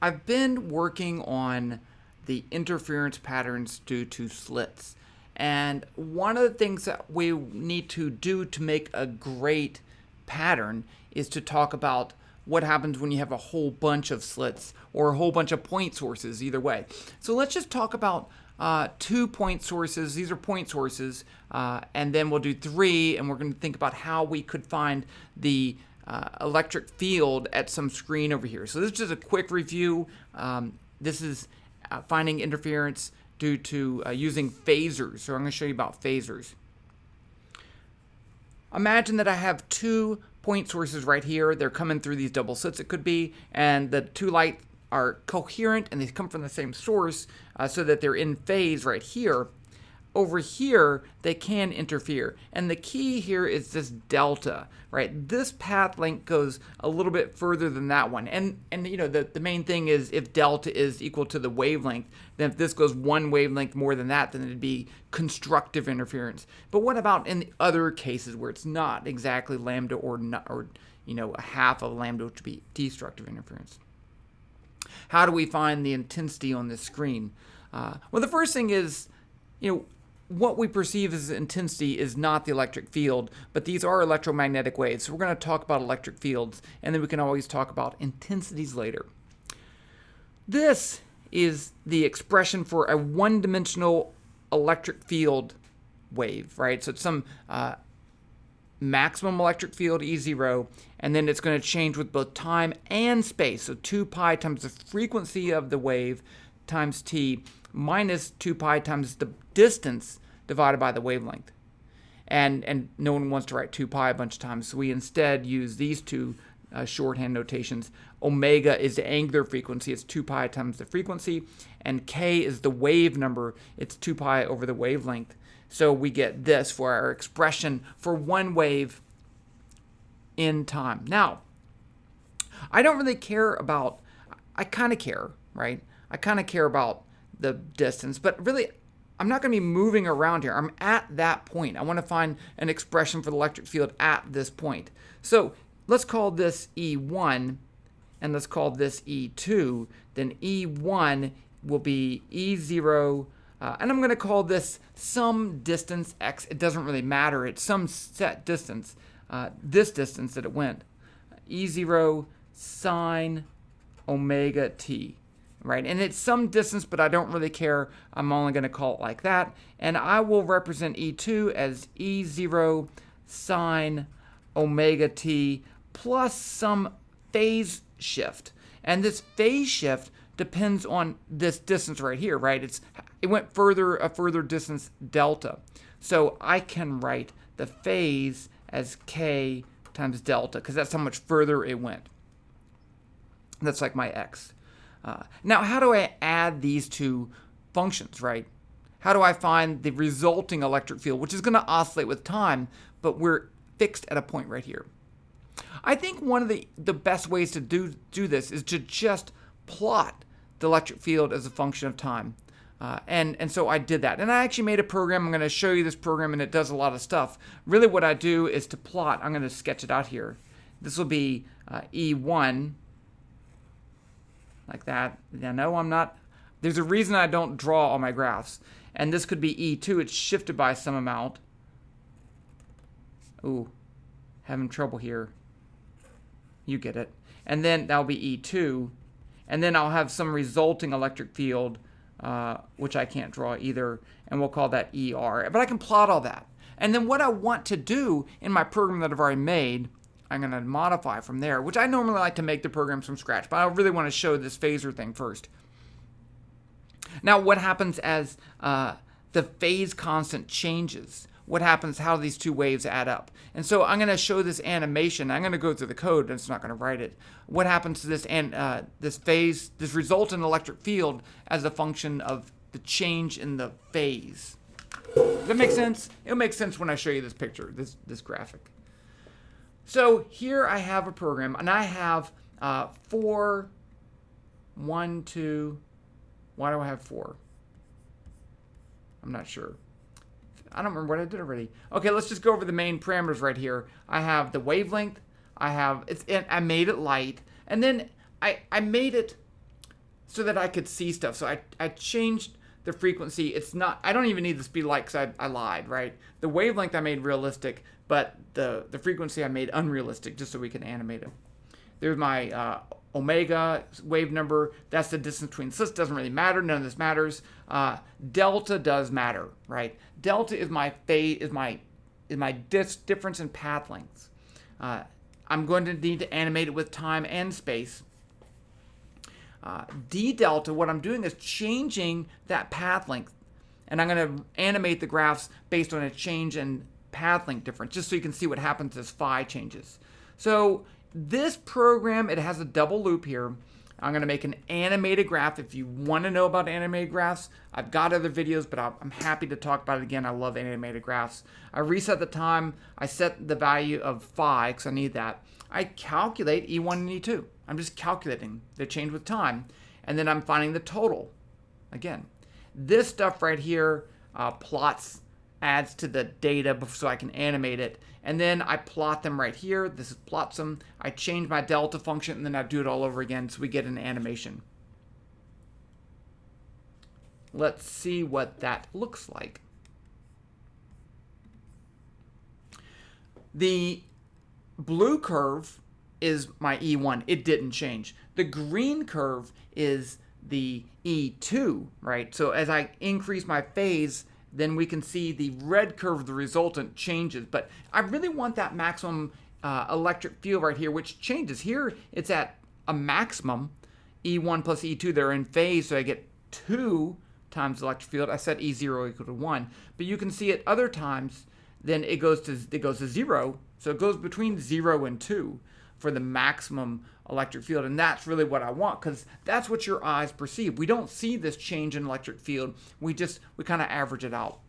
I've been working on the interference patterns due to slits. And one of the things that we need to do to make a great pattern is to talk about what happens when you have a whole bunch of slits or a whole bunch of point sources, either way. So let's just talk about 2 point sources. These are point sources. And then we'll do 3, and we're going to think about how we could find the electric field at some screen over here. So this is just a quick review. This is finding interference due to using phasors. So I'm going to show you about phasors. Imagine that I have 2 point sources right here. They're coming through these double slits, it could be, and the 2 lights are coherent and they come from the same source so that they're in phase right here. Over here, they can interfere. And the key here is this delta, right? This path length goes a little bit further than that one. And you know, the main thing is if delta is equal to the wavelength, then if this goes 1 wavelength more than that, then it'd be constructive interference. But what about in the other cases where it's not exactly lambda or not, or you know, a half of lambda, which would be destructive interference? How do we find the intensity on this screen? Well, the first thing is, you know, what we perceive as intensity is not the electric field, but these are electromagnetic waves. So we're going to talk about electric fields, and then we can always talk about intensities later. This is the expression for a one-dimensional electric field wave, right? So it's some maximum electric field, E0, and then it's going to change with both time and space. So 2 pi times the frequency of the wave times t minus 2 pi times the distance divided by the wavelength. And no one wants to write 2 pi a bunch of times, so we instead use these two shorthand notations. Omega is the angular frequency, it's 2 pi times the frequency, and k is the wave number, it's 2 pi over the wavelength. So we get this for our expression for one wave in time. Now, I don't really care about, I kind of care, right? I kind of care about the distance, but really I'm not going to be moving around here. I'm at that point. I want to find an expression for the electric field at this point. So let's call this E1 and let's call this E2. Then E1 will be E0, and I'm going to call this some distance x. It doesn't really matter. It's some set distance, this distance that it went. E0 sine omega t. Right, and it's some distance, but I don't really care. I'm only going to call it like that. And I will represent E2 as E0 sine omega t plus some phase shift. And this phase shift depends on this distance right here, right? It went a further distance delta. So I can write the phase as k times delta, because that's how much further it went. That's like my x. Now, how do I add these two functions, right? How do I find the resulting electric field, which is going to oscillate with time, but we're fixed at a point right here? I think one of the best ways to do this is to just plot the electric field as a function of time. And so I did that. And I actually made a program. I'm going to show you this program, and it does a lot of stuff. Really what I do is to plot. I'm going to sketch it out here. This will be E1. Like that. Yeah, no, I'm not. There's a reason I don't draw all my graphs. And this could be E2. It's shifted by some amount. Ooh, having trouble here. You get it. And then that'll be E2. And then I'll have some resulting electric field, which I can't draw either. And we'll call that ER. But I can plot all that. And then what I want to do in my program that I've already made, I'm going to modify from there, which I normally like to make the programs from scratch, but I really want to show this phasor thing first. Now, what happens as the phase constant changes? What happens, how these two waves add up? And so I'm going to show this animation. I'm going to go through the code, and it's not going to write it. What happens to this phase, this resultant electric field as a function of the change in the phase? Does that make sense? It'll make sense when I show you this picture, this graphic. So here I have a program, and I have 4, 1, 2, why do I have 4? I'm not sure. I don't remember what I did already. Okay, let's just go over the main parameters right here. I have the wavelength, I made it light, and then I made it so that I could see stuff. So I changed the frequency. It's not, I don't even need the speed light because I lied, right? The wavelength I made realistic, but the frequency I made unrealistic just so we can animate it. There's my omega wave number. That's the distance between slits. Doesn't really matter. None of this matters. Delta does matter, right? Delta is my difference in path lengths. I'm going to need to animate it with time and space. D delta, what I'm doing is changing that path length. And I'm going to animate the graphs based on a change in path length difference, just so you can see what happens as phi changes. So this program, it has a double loop here. I'm going to make an animated graph. If you want to know about animated graphs, I've got other videos, but I'm happy to talk about it again. I love animated graphs. I reset the time. I set the value of phi because I need that. I calculate E1 and E2. I'm just calculating the change with time. And then I'm finding the total. Again, this stuff right here plots, adds to the data so I can animate it. And then I plot them right here. This is plots them. I change my delta function, and then I do it all over again so we get an animation. Let's see what that looks like. The blue curve is my E1. It didn't change. The green curve is the E2, right? So as I increase my phase, then we can see the red curve, the resultant, changes. But I really want that maximum electric field right here, which changes. Here it's at a maximum. E1 plus E2, they're in phase, so I get 2 times electric field. I set E0 equal to 1. But you can see at other times, then it goes to 0. So it goes between 0 and 2 for the maximum electric field. And that's really what I want, because that's what your eyes perceive. We don't see this change in electric field. We kind of average it out.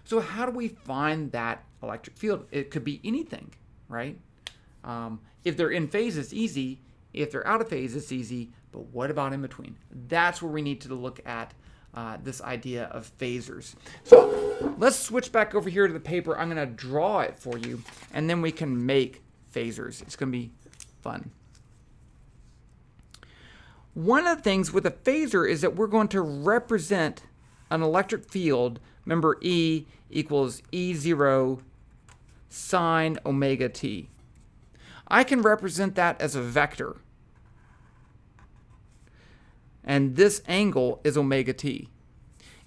So how do we find that electric field? It could be anything, right? If they're in phase, it's easy. If they're out of phase, it's easy. But what about in between? That's where we need to look at this idea of phasors. So let's switch back over here to the paper. I'm going to draw it for you, and then we can make phasors. It's going to be fun. One of the things with a phasor is that we're going to represent an electric field. Remember, E equals E0 sine omega t. I can represent that as a vector. And this angle is omega t.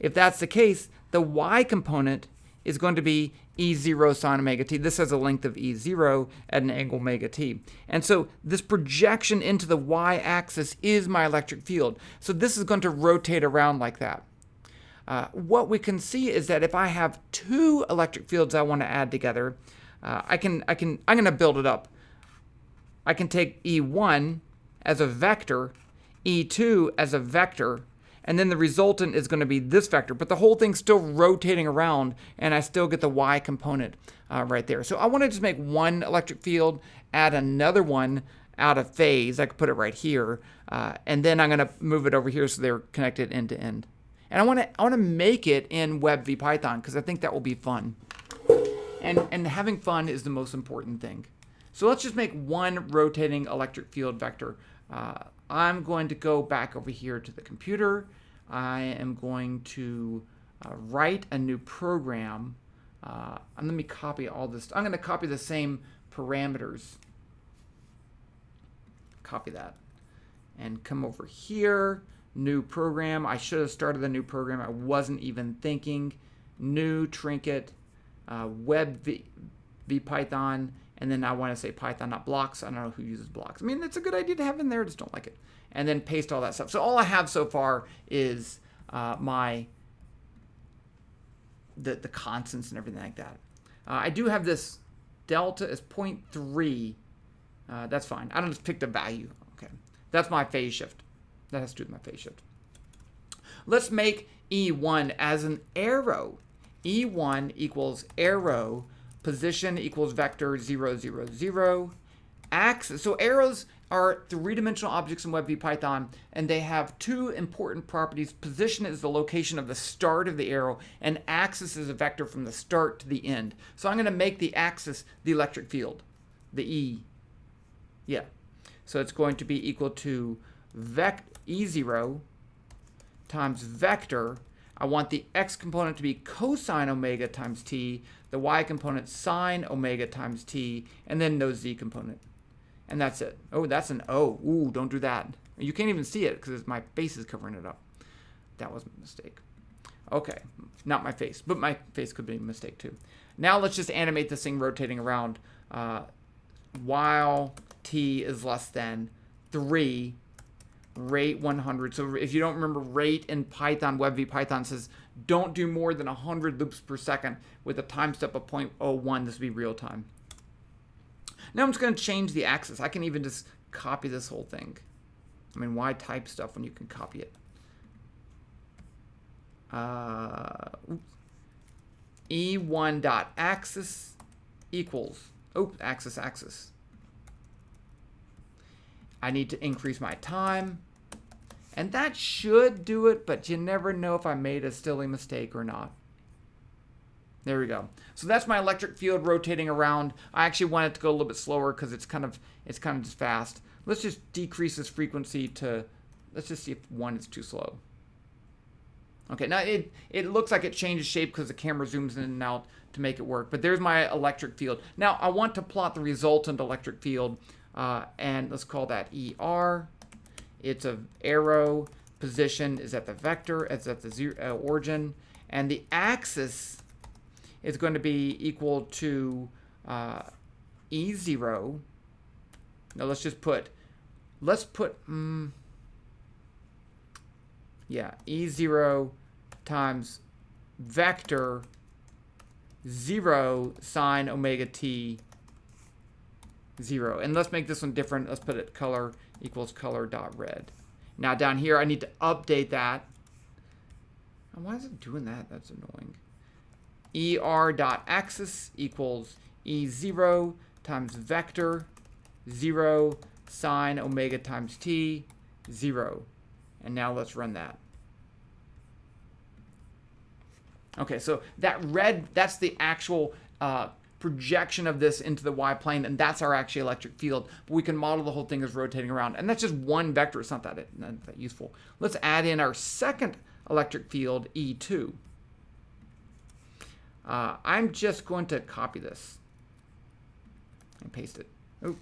If that's the case, the y component is going to be E0 sine omega t. This has a length of E0 at an angle omega t. And so this projection into the y-axis is my electric field. So this is going to rotate around like that. What we can see is that if I have 2 electric fields I want to add together, I'm going to build it up. I can take E1 as a vector, E2 as a vector, and then the resultant is going to be this vector. But the whole thing's still rotating around, and I still get the y component right there. So I want to just make one electric field, add another one out of phase. I could put it right here, and then I'm going to move it over here so they're connected end to end. And I want to make it in WebVPython because I think that will be fun. And having fun is the most important thing. So let's just make one rotating electric field vector. I'm going to go back over here to the computer. I am going to write a new program. And let me copy all this. I'm going to copy the same parameters. Copy that. And come over here. New program. I should have started the new program. I wasn't even thinking. New trinket. WebVPython. And then I want to say Python, not blocks. I don't know who uses blocks. I mean, it's a good idea to have in there. I just don't like it. And then paste all that stuff. So all I have so far is the constants and everything like that. I do have this delta is 0.3. That's fine. I don't just pick the value. Okay, that's my phase shift. That has to do with my phase shift. Let's make E1 as an arrow. E1 equals arrow. Position equals vector 0, 0, 0. Axis. So arrows are 3-dimensional objects in WebVPython, and they have 2 important properties. Position is the location of the start of the arrow, and axis is a vector from the start to the end. So I'm going to make the axis the electric field, the E. Yeah. So it's going to be equal to E0 times vector. I want the x component to be cosine omega times t, the y component sine omega times t, and then no z component. And that's it. Oh, that's an O. Ooh, don't do that. You can't even see it because my face is covering it up. That was a mistake. Okay, not my face, but my face could be a mistake too. Now let's just animate this thing rotating around while t is less than 3, rate 100. So if you don't remember, rate in Python, WebVPython says don't do more than 100 loops per second with a time step of 0.01. This would be real time. Now I'm just going to change the axis. I can even just copy this whole thing. I mean, why type stuff when you can copy it? E1.axis equals, axis. I need to increase my time. And that should do it, but you never know if I made a silly mistake or not. There we go. So that's my electric field rotating around. I actually want it to go a little bit slower because it's kind of just fast. Let's just decrease this frequency to, let's just see if 1 is too slow. Okay, now it looks like it changes shape because the camera zooms in and out to make it work. But there's my electric field. Now I want to plot the resultant electric field, and let's call that ER. It's a arrow. Position is at the vector. It's at the origin, and the axis is going to be equal to E0. Now let's put E0 times vector 0 sine omega t 0. And let's make this one different. Let's put it color equals color dot red. Now down here I need to update that. And why is it doing that? That's annoying. ER dot axis equals E0 times vector 0 sine omega times t 0. And now let's run that. Okay, so that red, that's the actual projection of this into the y-plane, and that's our actual electric field. But we can model the whole thing as rotating around. And that's just one vector. It's not that useful. Let's add in our second electric field, E2. I'm just going to copy this and paste it. Oh.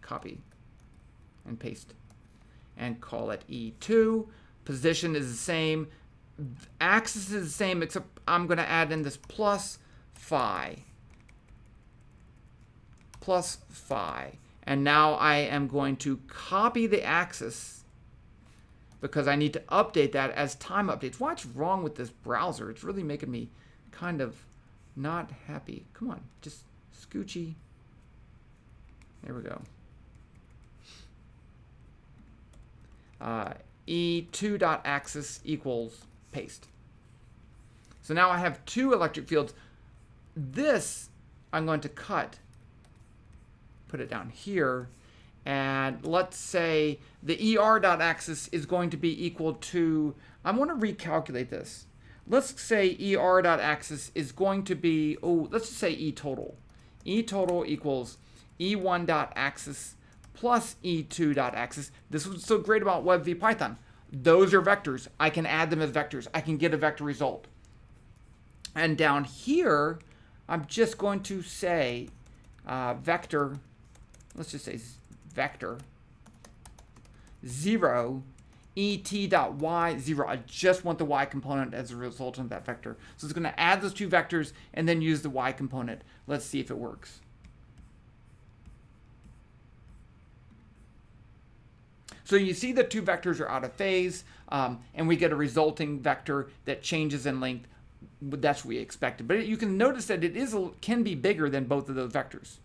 Copy and paste and call it E2. Position is the same. Axis is the same, except I'm going to add in this plus phi. Plus phi. And now I am going to copy the axis because I need to update that as time updates. What's wrong with this browser? It's really making me kind of not happy. Come on, just scoochy. There we go. E2.axis equals paste. So now I have two electric fields. This I'm going to cut, put it down here, and let's say the ER.axis is going to be equal to, I want to recalculate this. Let's say ER.axis is going to be, let's just say E total. E total equals E1.axis plus E2.axis. This is what's so great about WebVPython. Those are vectors. I can add them as vectors. I can get a vector result. And down here, I'm just going to say vector, let's just say vector 0 et.y 0. I just want the y component as a result of that vector. So it's going to add those two vectors and then use the y component. Let's see if it works. So you see the two vectors are out of phase, and we get a resulting vector that changes in length. That's what we expected. But you can notice that it can be bigger than both of those vectors.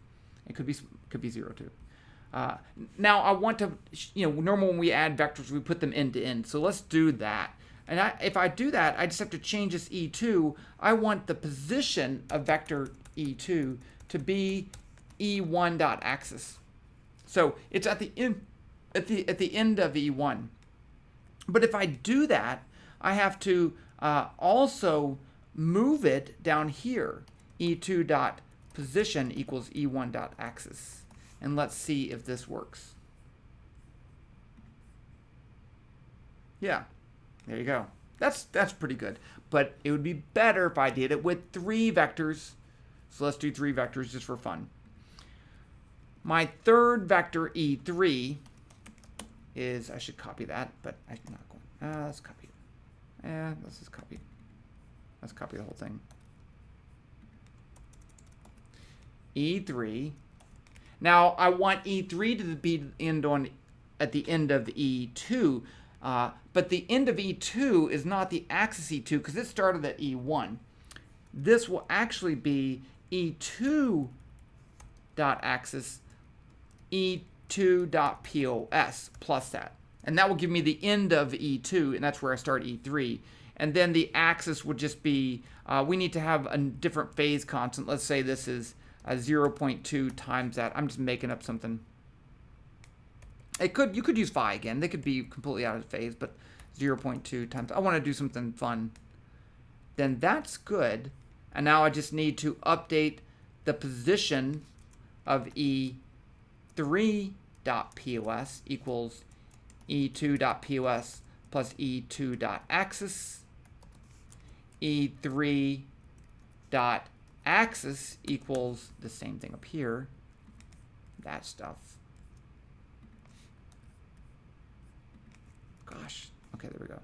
It could be 0 too. Now I want to, normally when we add vectors, we put them end to end. So let's do that. And if I do that, I just have to change this E2. I want the position of vector E2 to be E1.axis. So it's at the end. At the end of E1. But if I do that, I have to also move it down here. E2.position equals E1.axis. And let's see if this works. Yeah, there you go. That's pretty good. But it would be better if I did it with 3 vectors. So let's do 3 vectors just for fun. My third vector, E3, is, I should copy that, but I'm not going. Let's copy it. Let's just copy. Let's copy the whole thing. E3. Now I want E3 to be at the end of E2, but the end of E2 is not the axis E2 because it started at E1. This will actually be E2 dot axis E2 dot POS plus that. And that will give me the end of E2, and that's where I start E3. And then the axis would just be, we need to have a different phase constant. Let's say this is 0.2 times that. I'm just making up something. You could use phi again. They could be completely out of phase, but 0.2 times. I want to do something fun. Then that's good. And now I just need to update the position of E3.POS equals E2.POS plus E2.axis. E3.axis equals the same thing up here. That stuff. Gosh. Okay, there we go.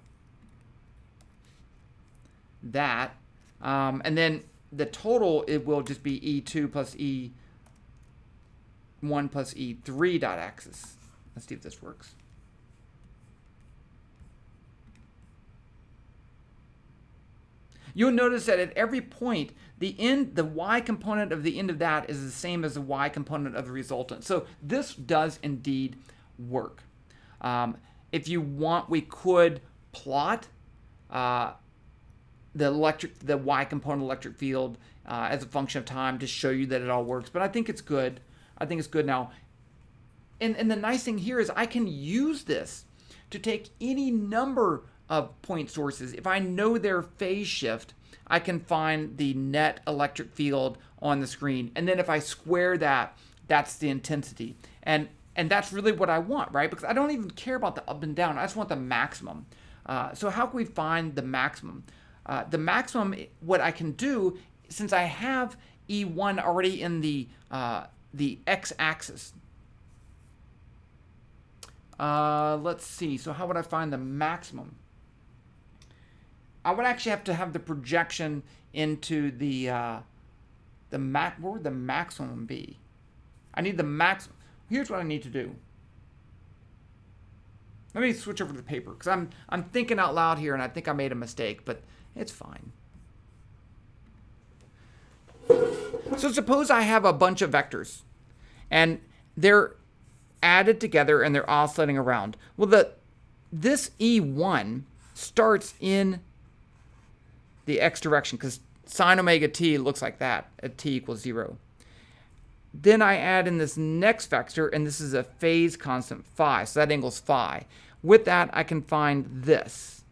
That. And then the total, it will just be E2 plus E1 plus E3 dot axis. Let's see if this works. You'll notice that at every point, the y component of the end of that is the same as the y component of the resultant. So this does indeed work. If you want, we could plot the y component electric field as a function of time to show you that it all works. But I think it's good. I think it's good now. And the nice thing here is I can use this to take any number of point sources. If I know their phase shift, I can find the net electric field on the screen. And then if I square that, that's the intensity. And that's really what I want, right? Because I don't even care about the up and down. I just want the maximum. So how can we find the maximum? The maximum, what I can do, since I have E1 already in the x-axis. Let's see. So how would I find the maximum? I would actually have to have the projection into where would the maximum be? I need the maximum. Here's what I need to do. Let me switch over to the paper because I'm thinking out loud here and I think I made a mistake, but it's fine. So suppose I have a bunch of vectors and they're added together and they're oscillating around. Well, this E1 starts in the x direction because sine omega t looks like that at t equals 0. Then I add in this next vector, and this is a phase constant phi, so that angle's phi. With that, I can find this.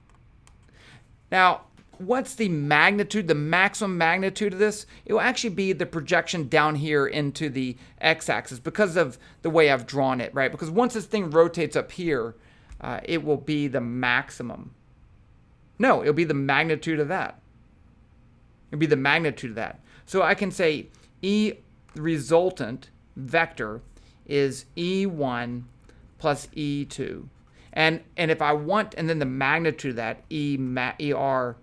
Now, what's the magnitude, the maximum magnitude of this? It will actually be the projection down here into the x-axis because of the way I've drawn it, right? Because once this thing rotates up here, it will be the maximum. No, it'll be the magnitude of that. It'll be the magnitude of that. So I can say E resultant vector is E1 plus E2. And if I want, and then the magnitude of that, ER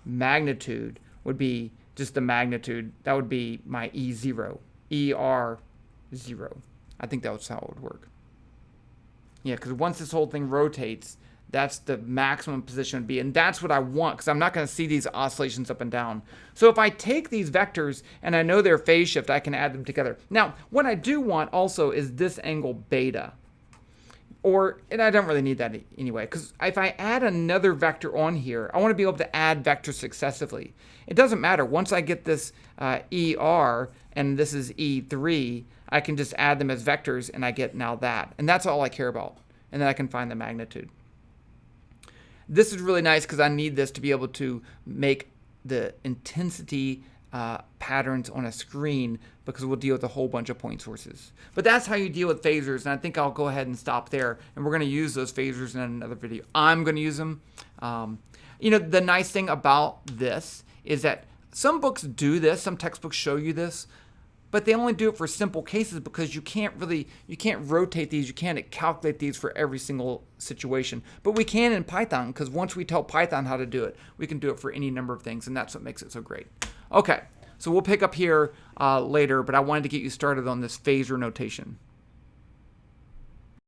magnitude would be just the magnitude. That would be my E0, ER0. I think that's how it would work. Yeah, because once this whole thing rotates, that's the maximum position would be. And that's what I want because I'm not going to see these oscillations up and down. So if I take these vectors and I know their phase shift, I can add them together. Now, what I do want also is this angle beta. And I don't really need that anyway, because if I add another vector on here, I want to be able to add vectors successively. It doesn't matter. Once I get this ER and this is E3, I can just add them as vectors and I get now that. And that's all I care about. And then I can find the magnitude. This is really nice because I need this to be able to make the intensity patterns on a screen because we'll deal with a whole bunch of point sources. But that's how you deal with phasors, and I think I'll go ahead and stop there, and we're going to use those phasors in another video. I'm going to use them. The nice thing about this is that some books do this, some textbooks show you this, but they only do it for simple cases because you can't rotate these, you can't calculate these for every single situation. But we can in Python, because once we tell Python how to do it, we can do it for any number of things, and that's what makes it so great. Okay, so we'll pick up here later, but I wanted to get you started on this phasor notation.